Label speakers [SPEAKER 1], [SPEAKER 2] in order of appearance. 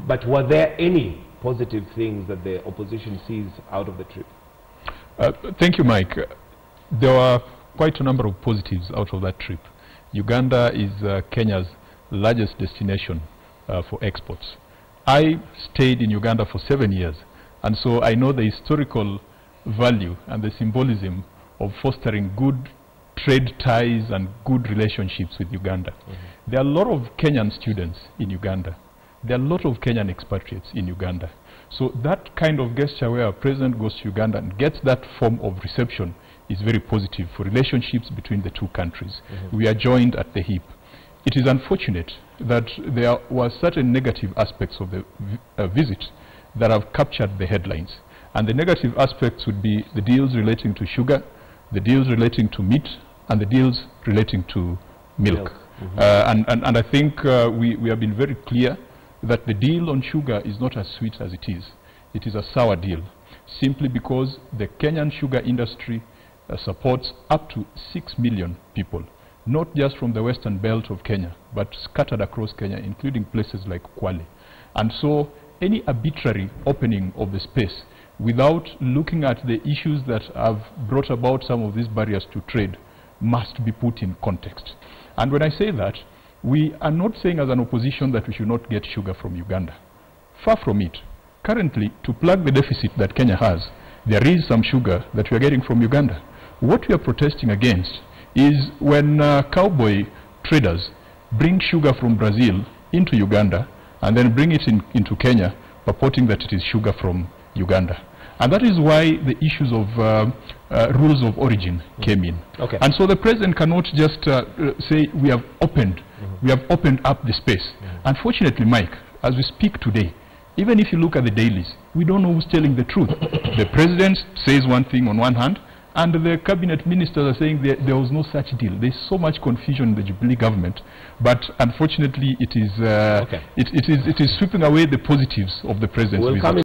[SPEAKER 1] But were there any positive things that the opposition sees out of the trip?
[SPEAKER 2] Thank you, Mike. There were quite a number of positives out of that trip. Uganda is Kenya's largest destination for exports. I stayed in Uganda for 7 years, and so I know the historical value and the symbolism of fostering good trade ties and good relationships with Uganda. There are a lot of Kenyan students in Uganda. There are a lot of Kenyan expatriates in Uganda. So that kind of gesture where a president goes to Uganda and gets that form of reception is very positive for relationships between the two countries. We are joined at the hip. It is unfortunate that there were certain negative aspects of the visit that have captured the headlines. And the negative aspects would be the deals relating to sugar, the deals relating to meat, and the deals relating to milk. And I think we have been very clear that the deal on sugar is not as sweet as it is. It is a sour deal, simply because the Kenyan sugar industry supports up to 6 million people, not just from the western belt of Kenya, but scattered across Kenya, including places like Kwale. And so any arbitrary opening of the space without looking at the issues that have brought about some of these barriers to trade must be put in context. And when I say that, we are not saying as an opposition that we should not get sugar from Uganda. Far from it. Currently, to plug the deficit that Kenya has, there is some sugar that we are getting from Uganda. What we are protesting against is when cowboy traders bring sugar from Brazil into Uganda and then bring it into Kenya, purporting that it is sugar from Uganda. And that is why the issues of rules of origin came in. And so the president cannot just say we have opened up the space. Unfortunately, Mike, as we speak today, even if you look at the dailies, we don't know who's telling the truth. The president says one thing on one hand, and the cabinet ministers are saying there was no such deal. There's so much confusion in the Jubilee government, but unfortunately it is sweeping away the positives of the president's visit.